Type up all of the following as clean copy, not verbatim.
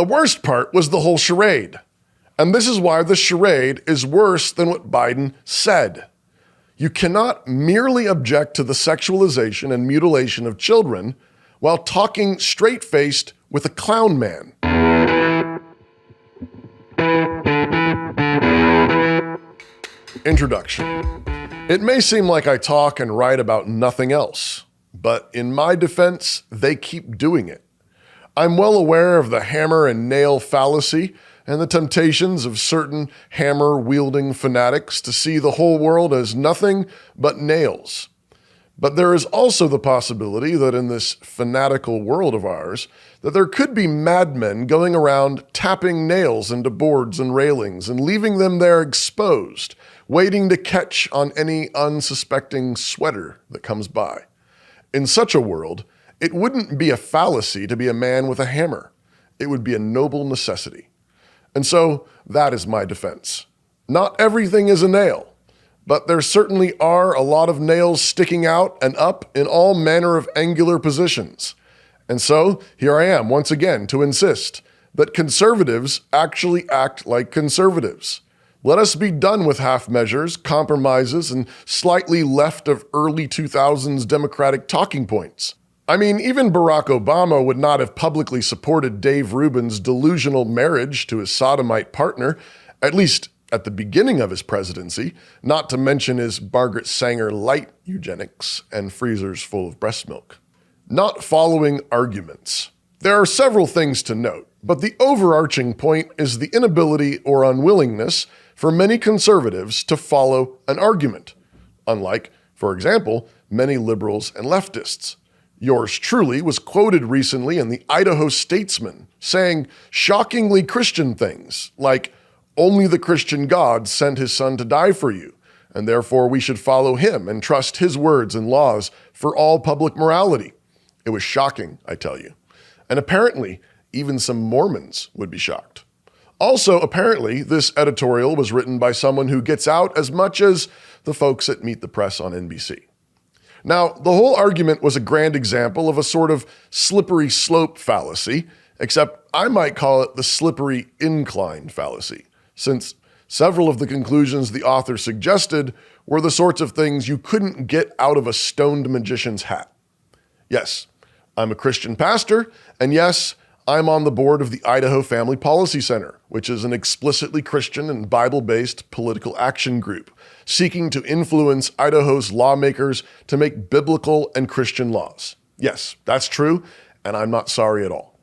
The worst part was the whole charade. And this is why the charade is worse than what Biden said. You cannot merely object to the sexualization and mutilation of children while talking straight-faced with a clown man. Introduction. It may seem like I talk and write about nothing else, but in my defense, they keep doing it. I'm well aware of the hammer and nail fallacy and the temptations of certain hammer-wielding fanatics to see the whole world as nothing but nails. But there is also the possibility that in this fanatical world of ours, that there could be madmen going around tapping nails into boards and railings and leaving them there exposed, waiting to catch on any unsuspecting sweater that comes by. In such a world, it wouldn't be a fallacy to be a man with a hammer. It would be a noble necessity. And so that is my defense. Not everything is a nail, but there certainly are a lot of nails sticking out and up in all manner of angular positions. And so here I am once again to insist that conservatives actually act like conservatives. Let us be done with half measures, compromises, and slightly left of early 2000s Democratic talking points. I mean, even Barack Obama would not have publicly supported Dave Rubin's delusional marriage to his sodomite partner, at least at the beginning of his presidency, not to mention his Margaret Sanger light eugenics and freezers full of breast milk. Not following arguments. There are several things to note, but the overarching point is the inability or unwillingness for many conservatives to follow an argument, unlike, for example, many liberals and leftists. Yours truly was quoted recently in the Idaho Statesman saying shockingly Christian things like, "Only the Christian God sent his son to die for you, and therefore we should follow him and trust his words and laws for all public morality." It was shocking, I tell you. And apparently, even some Mormons would be shocked. Also, apparently, this editorial was written by someone who gets out as much as the folks at Meet the Press on NBC. Now, the whole argument was a grand example of a sort of slippery slope fallacy, except I might call it the slippery incline fallacy, since several of the conclusions the author suggested were the sorts of things you couldn't get out of a stoned magician's hat. Yes, I'm a Christian pastor, and yes, I'm on the board of the Idaho Family Policy Center, which is an explicitly Christian and Bible-based political action group seeking to influence Idaho's lawmakers to make biblical and Christian laws. Yes, that's true, and I'm not sorry at all.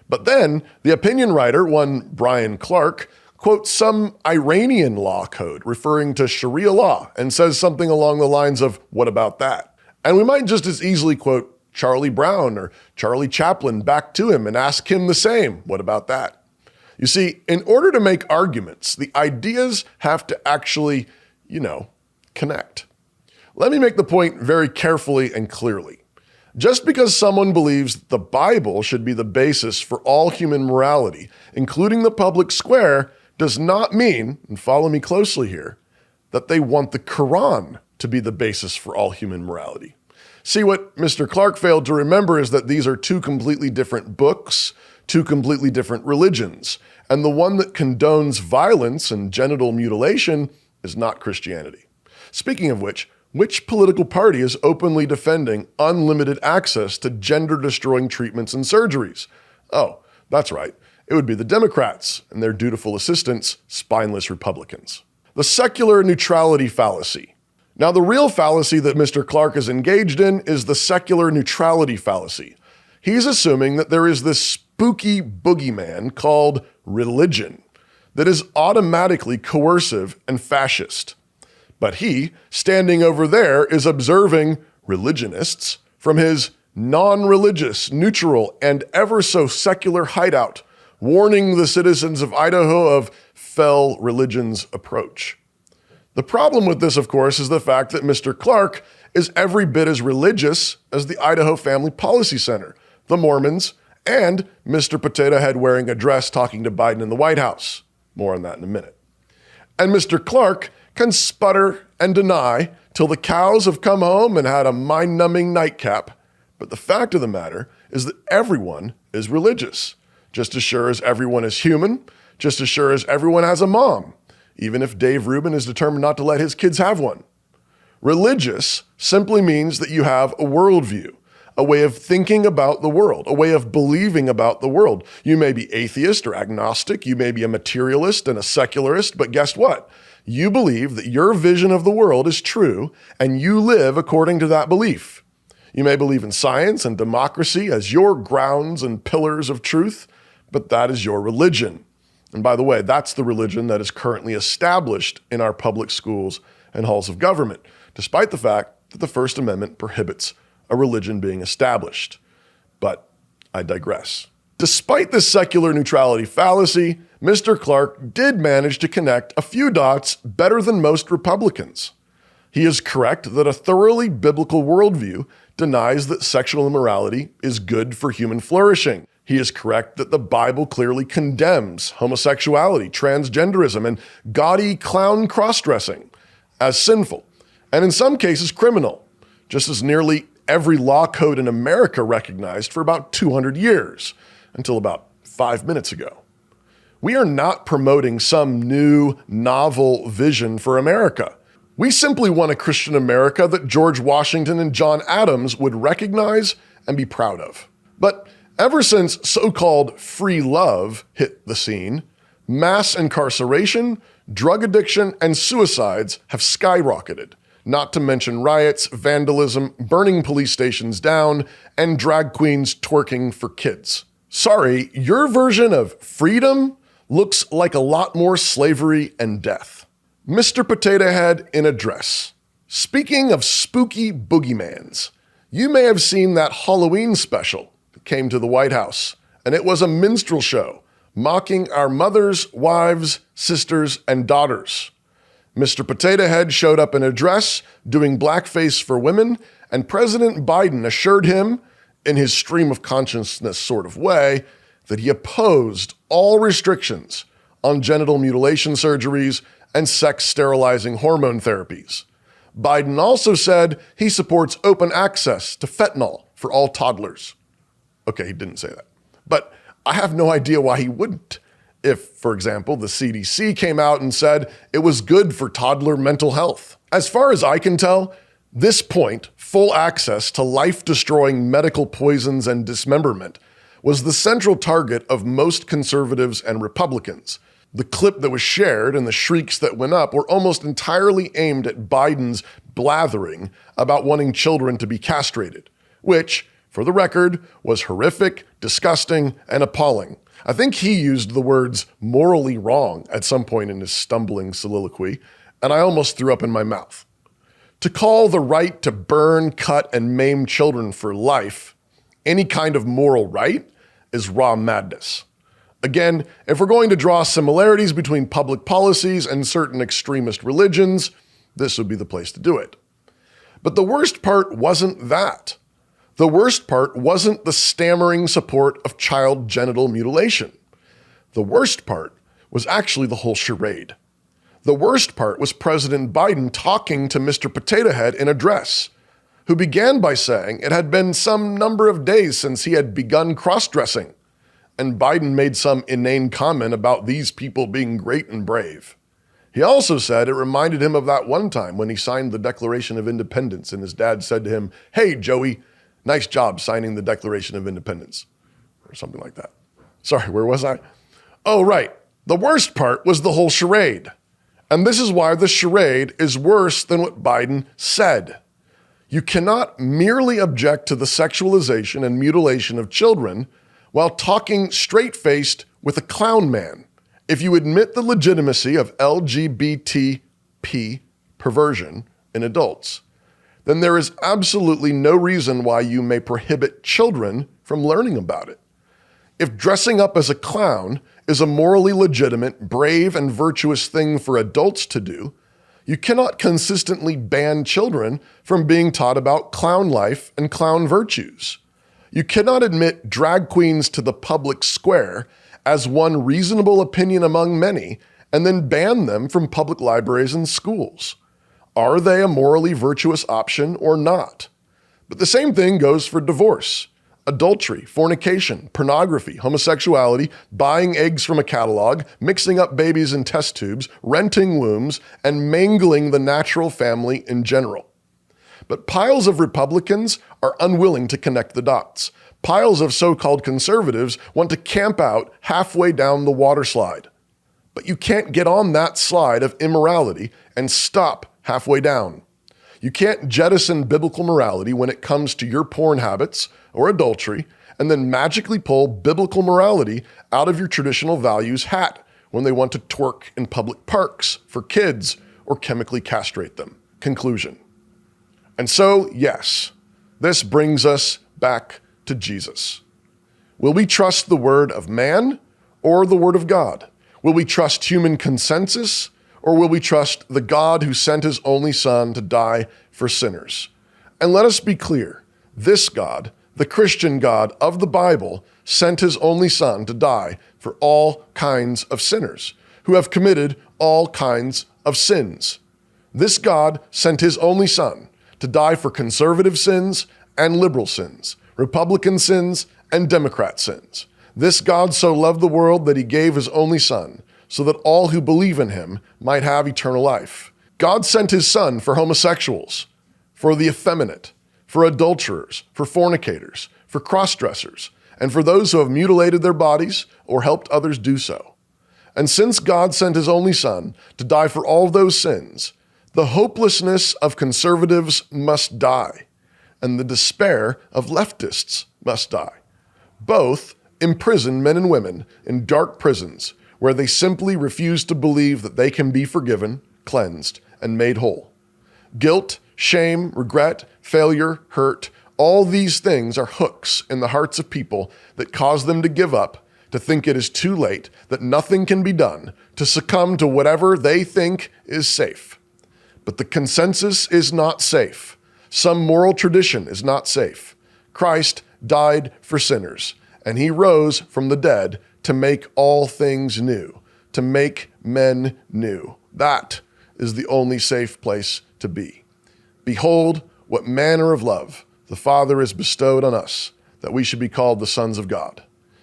But then, the opinion writer, one Brian Clark, quotes some Iranian law code referring to Sharia law and says something along the lines of, "What about that?" And we might just as easily quote Charlie Brown or Charlie Chaplin back to him and ask him the same, "What about that?" You see, in order to make arguments, the ideas have to actually, connect. Let me make the point very carefully and clearly. Just because someone believes the Bible should be the basis for all human morality, including the public square, does not mean, and follow me closely here, that they want the Quran to be the basis for all human morality. See, what Mr. Clark failed to remember is that these are two completely different books, two completely different religions, and the one that condones violence and genital mutilation is not Christianity. Speaking of which political party is openly defending unlimited access to gender-destroying treatments and surgeries? Oh, that's right. It would be the Democrats and their dutiful assistants, spineless Republicans. The secular neutrality fallacy. Now, the real fallacy that Mr. Clark is engaged in is the secular neutrality fallacy. He's assuming that there is this spooky boogeyman called religion that is automatically coercive and fascist. But he, standing over there, is observing religionists from his non-religious, neutral, and ever so secular hideout, warning the citizens of Idaho of fell religion's approach. The problem with this, of course, is the fact that Mr. Clark is every bit as religious as the Idaho Family Policy Center, the Mormons, and Mr. Potato Head wearing a dress talking to Biden in the White House. More on that in a minute. And Mr. Clark can sputter and deny till the cows have come home and had a mind-numbing nightcap. But the fact of the matter is that everyone is religious. just as sure as everyone is human, just as sure as everyone has a mom, even if Dave Rubin is determined not to let his kids have one. Religious simply means that you have a worldview, a way of thinking about the world, a way of believing about the world. You may be atheist or agnostic, you may be a materialist and a secularist, but guess what? You believe that your vision of the world is true, and you live according to that belief. You may believe in science and democracy as your grounds and pillars of truth, but that is your religion. And by the way, that's the religion that is currently established in our public schools and halls of government, despite the fact that the First Amendment prohibits a religion being established. But I digress. Despite this secular neutrality fallacy, Mr. Clark did manage to connect a few dots better than most Republicans. He is correct that a thoroughly biblical worldview denies that sexual immorality is good for human flourishing. He is correct that the Bible clearly condemns homosexuality, transgenderism, and gaudy clown cross-dressing as sinful, and in some cases criminal, just as nearly every law code in America recognized for about 200 years, until about 5 minutes ago. We are not promoting some new, novel vision for America. We simply want a Christian America that George Washington and John Adams would recognize and be proud of. But ever since so-called free love hit the scene, mass incarceration, drug addiction, and suicides have skyrocketed, not to mention riots, vandalism, burning police stations down, and drag queens twerking for kids. Sorry, your version of freedom looks like a lot more slavery and death. Mr. Potato Head in address. Speaking of spooky boogeymans, you may have seen that Halloween special that came to the White House, and it was a minstrel show mocking our mothers, wives, sisters, and daughters. Mr. Potato Head showed up in a dress doing blackface for women, and President Biden assured him, in his stream of consciousness sort of way, that he opposed all restrictions on genital mutilation surgeries and sex-sterilizing hormone therapies. Biden also said he supports open access to fentanyl for all toddlers. Okay, he didn't say that. But I have no idea why he wouldn't. If, for example, the CDC came out and said it was good for toddler mental health. As far as I can tell, this point, full access to life-destroying medical poisons and dismemberment, was the central target of most conservatives and Republicans. The clip that was shared and the shrieks that went up were almost entirely aimed at Biden's blathering about wanting children to be castrated, which, for the record, was horrific, disgusting, and appalling. I think he used the words morally wrong at some point in his stumbling soliloquy, and I almost threw up in my mouth. To call the right to burn, cut, and maim children for life any kind of moral right is raw madness. Again, if we're going to draw similarities between public policies and certain extremist religions, this would be the place to do it. But the worst part wasn't that. The worst part wasn't the stammering support of child genital mutilation. The worst part was actually the whole charade. The worst part was President Biden talking to Mr. Potato Head in a dress, who began by saying it had been some number of days since he had begun cross-dressing, and Biden made some inane comment about these people being great and brave. He also said it reminded him of that one time when he signed the Declaration of Independence and his dad said to him, "Hey, Joey, nice job signing the Declaration of Independence," or something like that. Sorry, where was I? Oh, right. The worst part was the whole charade. And this is why the charade is worse than what Biden said. You cannot merely object to the sexualization and mutilation of children while talking straight-faced with a clown man. If you admit the legitimacy of LGBTP perversion in adults, then there is absolutely no reason why you may prohibit children from learning about it. If dressing up as a clown is a morally legitimate, brave, and virtuous thing for adults to do, you cannot consistently ban children from being taught about clown life and clown virtues. You cannot admit drag queens to the public square as one reasonable opinion among many and then ban them from public libraries and schools. Are they a morally virtuous option or not? But the same thing goes for divorce. adultery, fornication, pornography, homosexuality, buying eggs from a catalog, mixing up babies in test tubes, renting wombs, and mangling the natural family in general. But piles of Republicans are unwilling to connect the dots. Piles of so-called conservatives want to camp out halfway down the water slide. But you can't get on that slide of immorality and stop halfway down. You can't jettison biblical morality when it comes to your porn habits or adultery, and then magically pull biblical morality out of your traditional values hat when they want to twerk in public parks for kids or chemically castrate them. Conclusion. And so, yes, this brings us back to Jesus. Will we trust the word of man or the word of God? Will we trust human consensus, or will we trust the God who sent his only son to die for sinners? And let us be clear, this God, the Christian God of the Bible, sent his only son to die for all kinds of sinners who have committed all kinds of sins. This God sent his only son to die for conservative sins and liberal sins, Republican sins and Democrat sins. This God so loved the world that he gave his only son, so that all who believe in him might have eternal life. God sent his son for homosexuals, for the effeminate, for adulterers, for fornicators, for cross-dressers, and for those who have mutilated their bodies or helped others do so. And since God sent his only son to die for all those sins, the hopelessness of conservatives must die, and the despair of leftists must die. Both imprison men and women in dark prisons where they simply refuse to believe that they can be forgiven, cleansed, and made whole. Guilt, shame, regret, failure, hurt, all these things are hooks in the hearts of people that cause them to give up, to think it is too late, that nothing can be done, to succumb to whatever they think is safe. But the consensus is not safe. Some moral tradition is not safe. Christ died for sinners, and he rose from the dead to make all things new, to make men new. That is the only safe place to be. Behold, what manner of love the Father has bestowed on us, that we should be called the sons of God.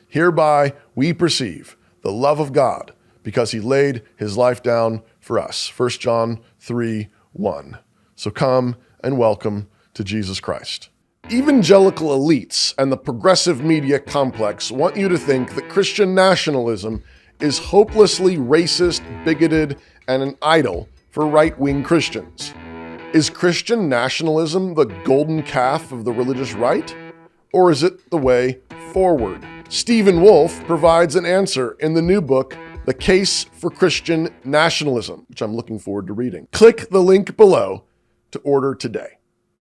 Hereby we perceive the love of God, because he laid his life down for us. 1 John 3:1. So come and welcome to Jesus Christ. Evangelical elites and the progressive media complex want you to think that Christian nationalism is hopelessly racist, bigoted, and an idol for right-wing Christians. Is Christian nationalism the golden calf of the religious right? Or is it the way forward? Stephen Wolfe provides an answer in the new book, The Case for Christian Nationalism, which I'm looking forward to reading. Click the link below to order today.